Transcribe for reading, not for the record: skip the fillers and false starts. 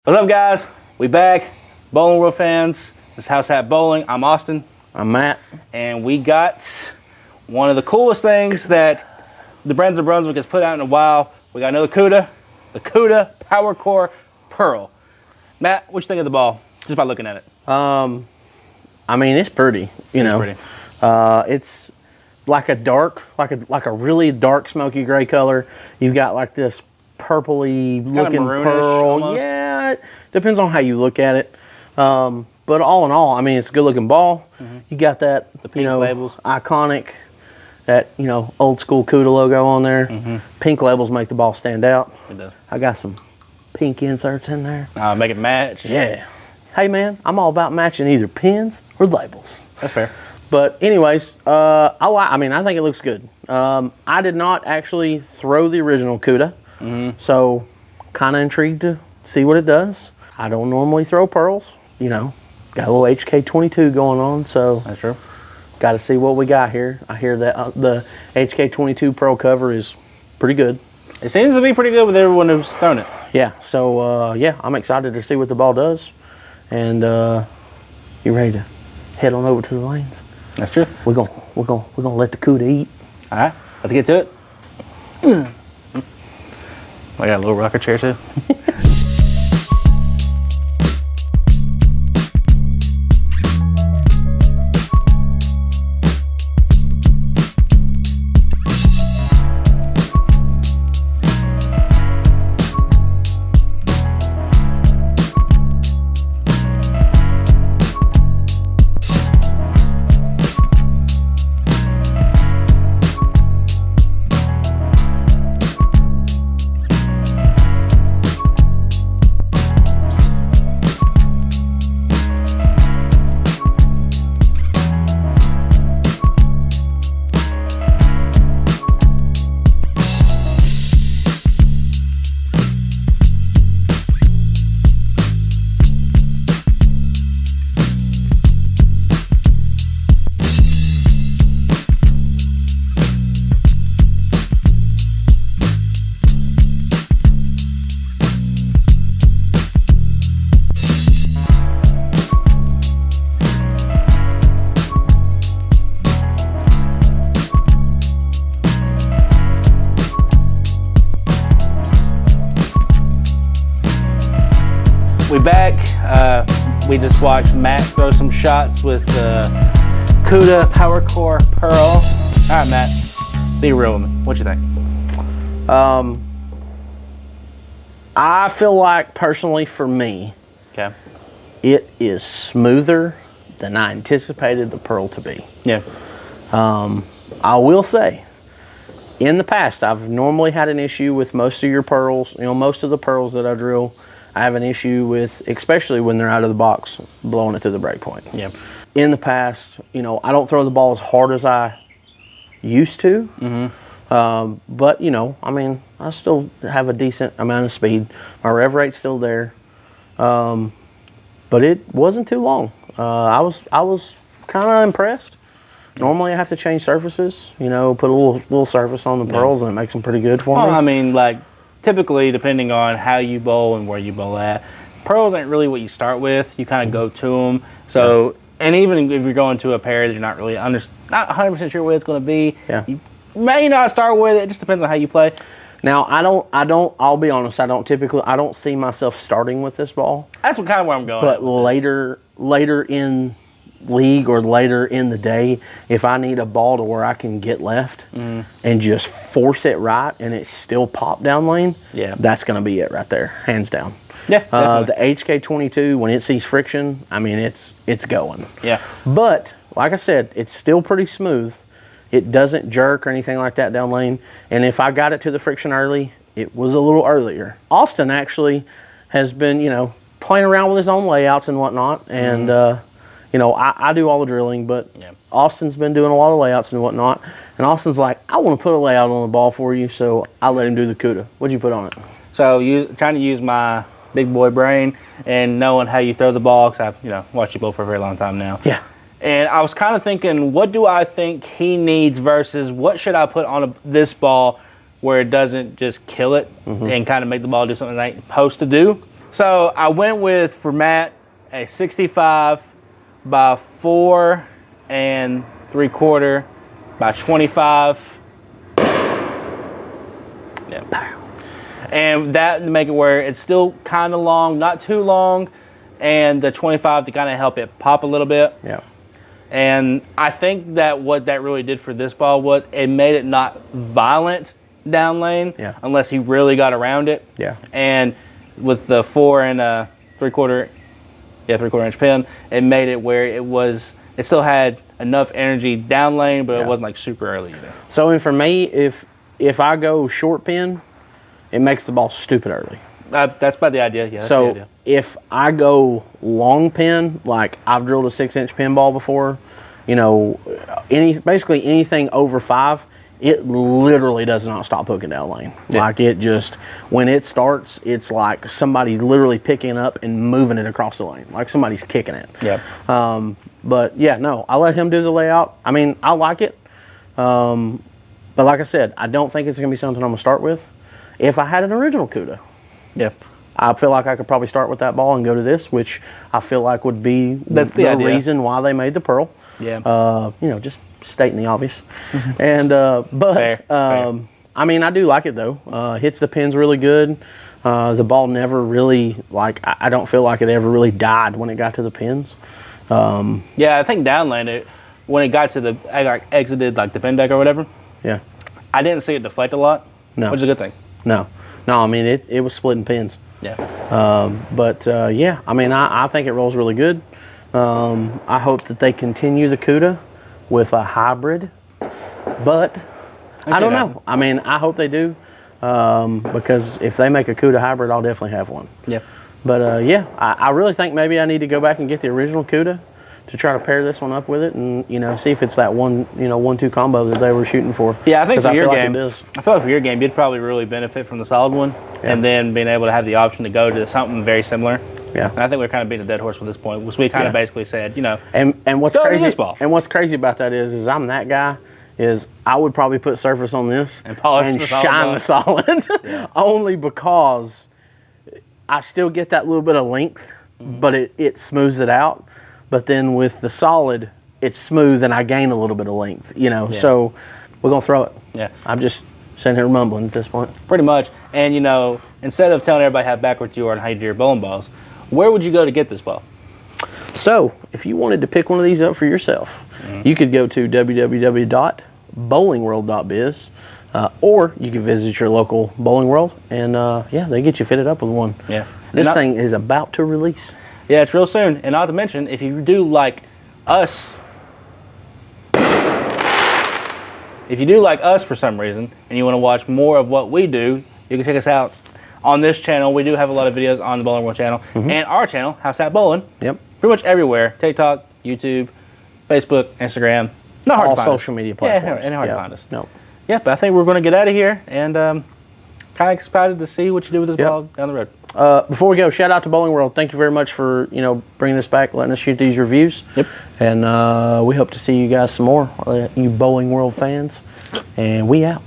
What's up, guys? We back. Bowling World fans. This is House Hat Bowling. I'm Austin. I'm Matt. And we got one of the coolest things that the Brands of Brunswick has put out in a while. We got another Cuda, the Cuda PowerCOR Pearl. Matt, what you think of the ball? Just by looking at it. I mean, it's pretty. It's pretty. It's like a dark, like a really dark smoky gray color. You've got like this purpley looking pearl. Almost. Yeah, it depends on how you look at it. But all in all, I mean, it's a good looking ball. You got that, the pink labels, iconic, that old school Cuda logo on there. Pink labels make the ball stand out. It does. I got some pink inserts in there. Make it match. Yeah. Hey man, I'm all about matching either pins or labels. That's fair. But anyways, I mean, I think it looks good. I did not actually throw the original Cuda. So kind of intrigued to see what it does. I don't normally throw pearls, got a little HK22 going on, so that's true. Got to see what we got here. I hear that the HK22 pearl cover is pretty good. It seems to be pretty good with everyone who's thrown it. Yeah, so yeah, I'm excited to see what the ball does. And you ready to head on over to the lanes? That's true. We're gonna let the Cuda eat. All right, let's get to it. I got a little rocker chair too. We back. We just watched Matt throw some shots with Cuda PowerCOR Pearl. All right, Matt, be real with me. What you think? I feel like personally for me, it is smoother than I anticipated the Pearl to be. Yeah. I will say, in the past, I've normally had an issue with most of your pearls. Most of the pearls that I drill, I have an issue with, especially when they're out of the box, blowing it to the break point. Yeah. In the past, I don't throw the ball as hard as I used to. But, I mean, I still have a decent amount of speed. My rev rate's still there. But it wasn't too long. I was kind of impressed. Normally I have to change surfaces, put a little surface on the pearls, and it makes them pretty good for me. I mean, like, typically, depending on how you bowl and where you bowl at, pearls ain't really what you start with. You kind of go to them. So, and even if you're going to a pair that you're not really not 100% sure what it's going to be, you may not start with it. It just depends on how you play. Now, I'll be honest, I don't see myself starting with this ball. That's kind of where I'm going. But later in league or later in the day, if I need a ball to where I can get left and just force it right and it still pop down lane, that's going to be it right there, hands down. Yeah, the HK22, when it sees friction, I mean, it's going. Yeah. But like I said, it's still pretty smooth. It doesn't jerk or anything like that down lane. And if I got it to the friction early, it was a little earlier. Austin actually has been, playing around with his own layouts and whatnot, and I do all the drilling, but Austin's been doing a lot of layouts and whatnot. And Austin's like, I want to put a layout on the ball for you, so I let him do the Cuda. What'd you put on it? So trying to use my big boy brain and knowing how you throw the ball, because I've watched you bowl for a very long time now. Yeah. And I was kind of thinking, what do I think he needs versus what should I put on this ball where it doesn't just kill it and kind of make the ball do something it ain't supposed to do. So I went with, for Matt, a 65 by 4 3/4 by 25. Yeah. And that to make it where it's still kind of long, not too long, and the 25 to kind of help it pop a little bit. Yeah. And I think that what that really did for this ball was it made it not violent down lane, unless he really got around it. Yeah. And with the 4 3/4 inch pin, it made it where it still had enough energy down lane, but it wasn't like super early either. So, and for me, if I go short pin, it makes the ball stupid early. That's about the idea. Yeah. That's so the idea. If I go long pin, like I've drilled a 6-inch pin ball before, you know, basically anything over 5, it literally does not stop hooking down lane. Yeah. Like it just, when it starts, it's like somebody's literally picking it up and moving it across the lane, like somebody's kicking it. Yeah. But yeah, no, I let him do the layout. I mean, I like it. But like I said, I don't think it's going to be something I'm going to start with. If I had an original Cuda, I feel like I could probably start with that ball and go to this, which I feel like would be the reason why they made the Pearl. Yeah. You know, just stating the obvious. And fair. I mean, I do like it though. Hits the pins really good. The ball never really, like, I don't feel like it ever really died when it got to the pins. Yeah, I think down lane, when it got to the, exited like the pin deck or whatever. Yeah. I didn't see it deflect a lot. No. Which is a good thing. No, I mean, it was splitting pins. Yeah. Yeah, I mean, I think it rolls really good. I hope that they continue the Cuda with a hybrid, but I don't know. I mean, I hope they do, because if they make a Cuda hybrid, I'll definitely have one. Yeah. But yeah, I really think maybe I need to go back and get the original Cuda to try to pair this one up with it, and you know, see if it's that 1-2 combo that they were shooting for. Yeah, I think for your game, I feel like for your game, you'd probably really benefit from the solid one, and then being able to have the option to go to something very similar. Yeah. And I think we're kind of beating a dead horse with this point, which we kind of basically said, you know. And what's crazy? This ball. And what's crazy about that is I'm that guy. Is I would probably put surface on this and polish and the shine the solid, only because I still get that little bit of length, but it smooths it out. But then with the solid, it's smooth and I gain a little bit of length, you know. So we're gonna throw it. Yeah. I'm just sitting here mumbling at this point. Pretty much. And you know, instead of telling everybody how backwards you are and how you do your bowling balls, where would you go to get this ball? So if you wanted to pick one of these up for yourself, you could go to www.bowlingworld.biz, or you could visit your local Bowling World, and they get you fitted up with one. Yeah. This thing is about to release. Yeah, it's real soon. And not to mention, if you do like us, for some reason, and you want to watch more of what we do, you can check us out on this channel. We do have a lot of videos on the Bowling World channel, and our channel, House At Bowling. Yep. Pretty much everywhere. TikTok, YouTube, Facebook, Instagram. Not hard to find social media platforms. Yeah, and hard to find us. No. Yeah, but I think we're going to get out of here, and kind of excited to see what you do with this ball down the road. Before we go, shout out to Bowling World. Thank you very much for bringing us back, letting us shoot these reviews. Yep. And we hope to see you guys some more, you Bowling World fans. And we out.